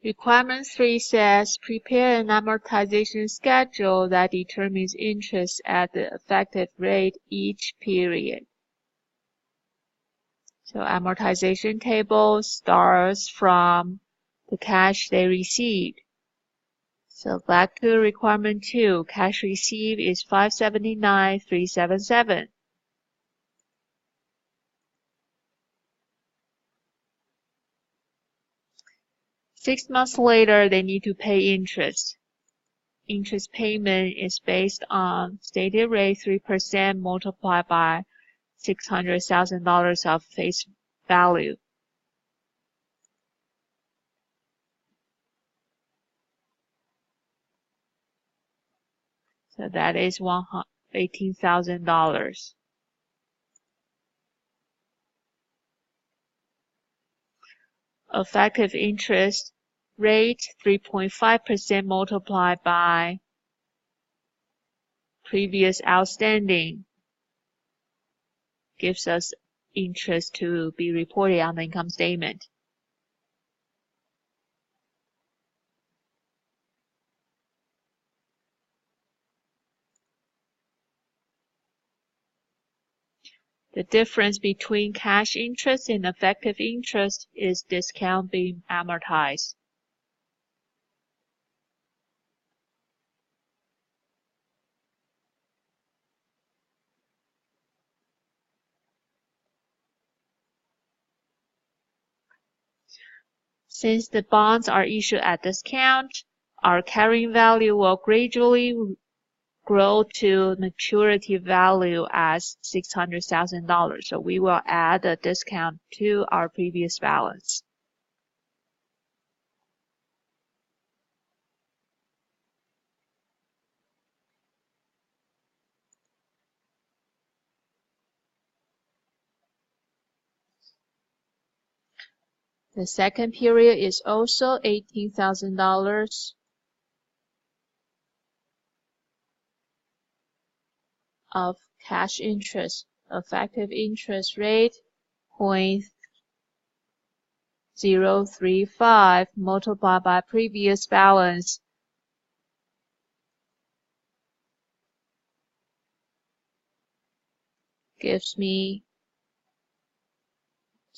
Requirement 3 says prepare an amortization schedule that determines interest at the effective rate each period. So amortization table starts from the cash they received. So back to requirement 2, cash received is $579,377. 6 months later, they need to pay interest. Interest payment is based on stated rate 3% multiplied by $600,000 of face value. So that is $18,000. Effective interest rate 3.5% multiplied by previous outstanding gives us interest to be reported on the income statement. The difference between cash interest and effective interest is discount being amortized. Since the bonds are issued at discount, our carrying value will gradually grow to maturity value as $600,000. So we will add a discount to our previous balance. The second period is also $18,000 of cash interest. Effective interest rate 0.035 multiplied by previous balance gives me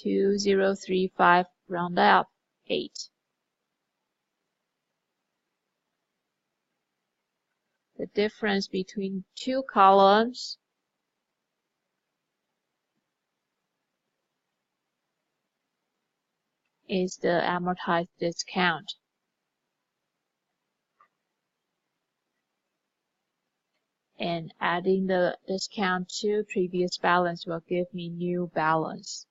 2035 round up 8. The difference between two columns is the amortized discount. And adding the discount to previous balance will give me new balance.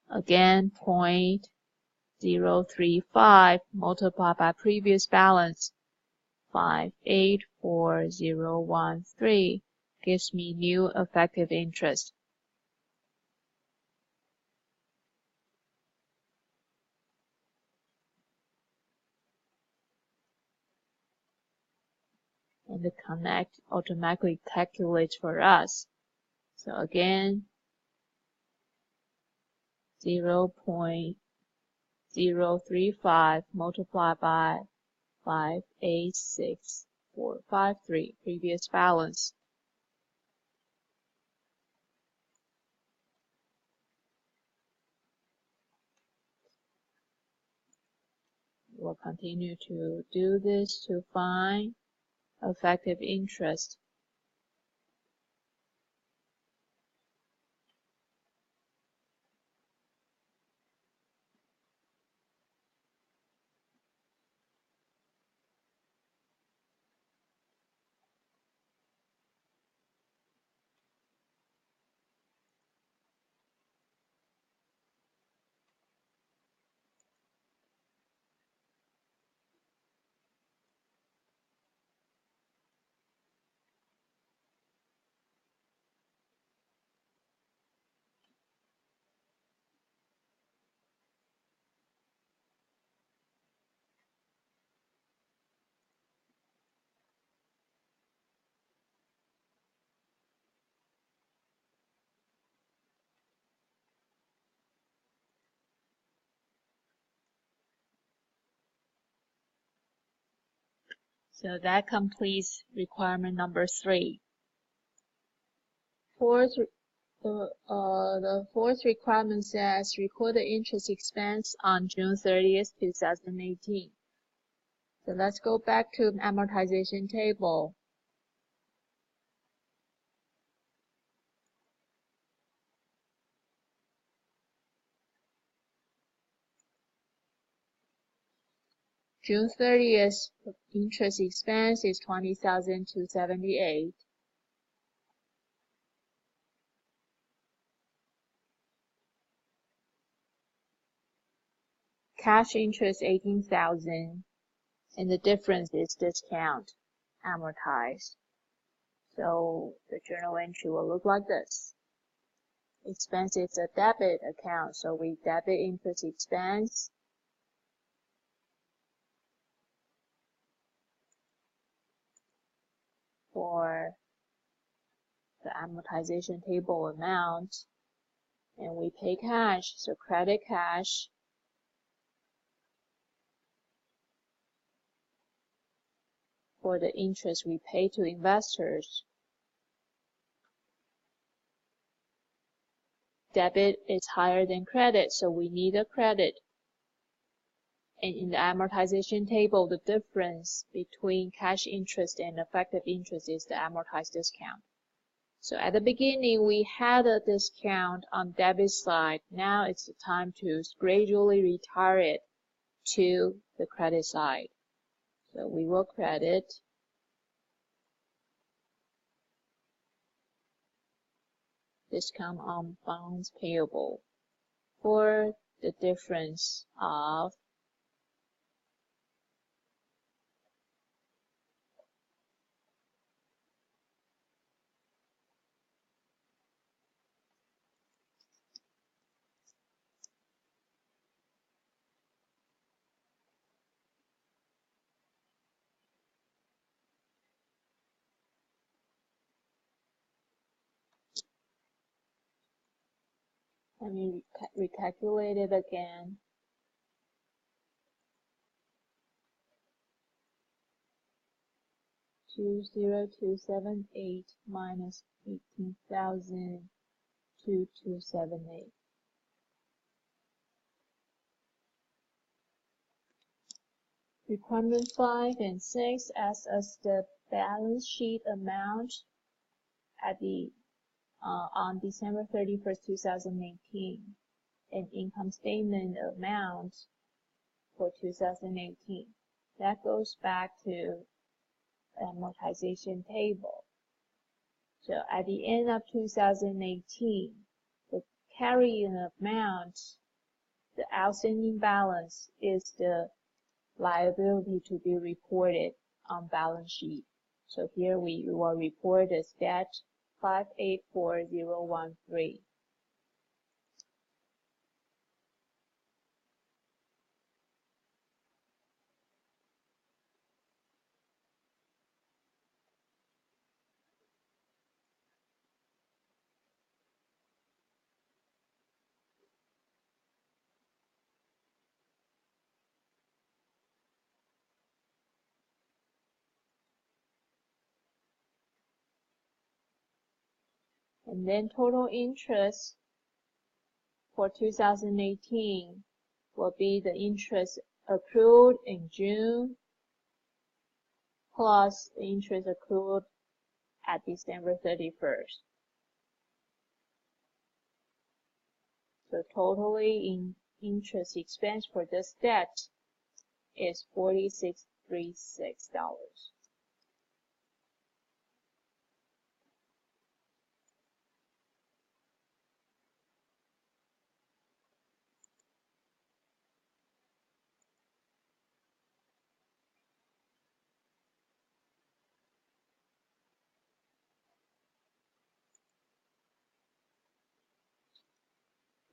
Again, 0.035 multiplied by previous balance, 584013, gives me new effective interest. And the Connect automatically calculates for us. So again, 0.035 multiplied by 586453, previous balance. We'll continue to do this to find effective interest. So that completes requirement number 3. The fourth requirement says record the interest expense on June 30th, 2018. So let's go back to the amortization table. June 30th interest expense is $20,278. Cash interest $18,000, and the difference is discount amortized. So the journal entry will look like this. Expense is a debit account, so we debit interest expense. For the amortization table amount, and we pay cash, so credit cash. For the interest we pay to investors, debit is higher than credit, so we need a credit. And in the amortization table, the difference between cash interest and effective interest is the amortized discount. So at the beginning, we had a discount on debit side. Now it's the time to gradually retire it to the credit side. So we will credit discount on bonds payable for the difference of let me recalculate it again. $20278 minus $18,278. Requirement 5 and 6 asks us the balance sheet amount at the on December 31st, 2018, and income statement amount for 2018. That goes back to the amortization table. So at the end of 2018, the carrying amount, the outstanding balance, is the liability to be reported on balance sheet. So here we will report as debt 584013. And then total interest for 2018 will be the interest accrued in June plus the interest accrued at December 31st. So totally in interest expense for this debt is $4636.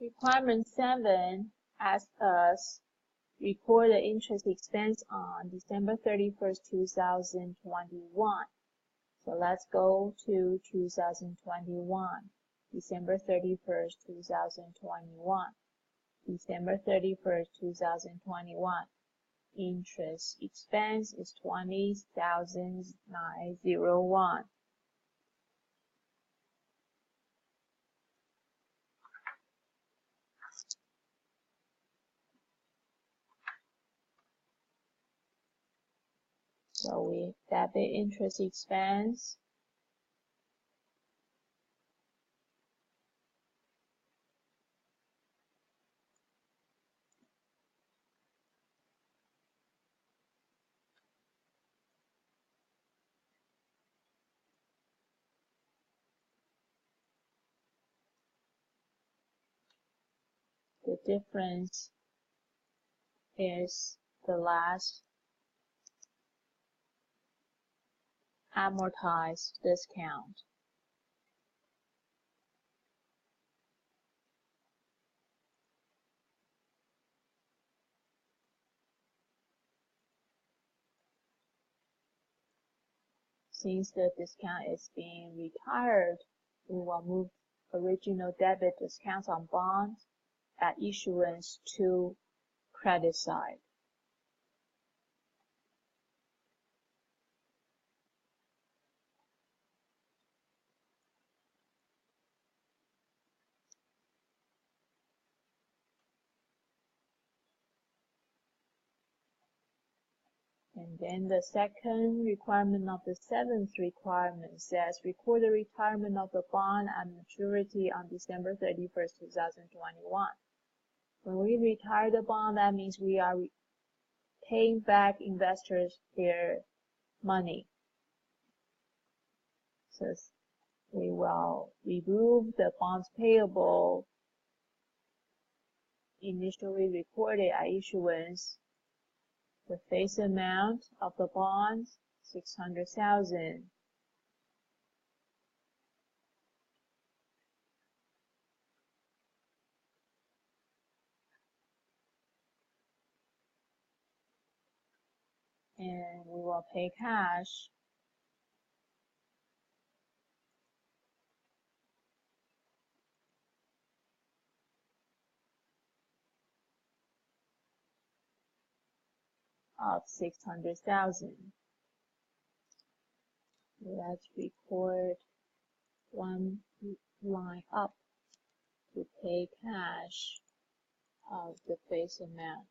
Requirement 7 asks us record the interest expense on December 31st, 2021. So let's go to 2021. December 31st, 2021. December 31st, 2021. interest expense is 20,901. So we debit interest expense. The difference is the last amortized discount. Since the discount is being retired, we will move original debit discounts on bonds at issuance to credit side. And then the second requirement of the seventh requirement says record the retirement of the bond at maturity on December 31st, 2021. When we retire the bond, that means we are paying back investors their money. So we will remove the bonds payable initially recorded at issuance. The face amount of the bonds, 600,000. And we will pay cash of 600,000. Let's record one line up to pay cash of the face amount.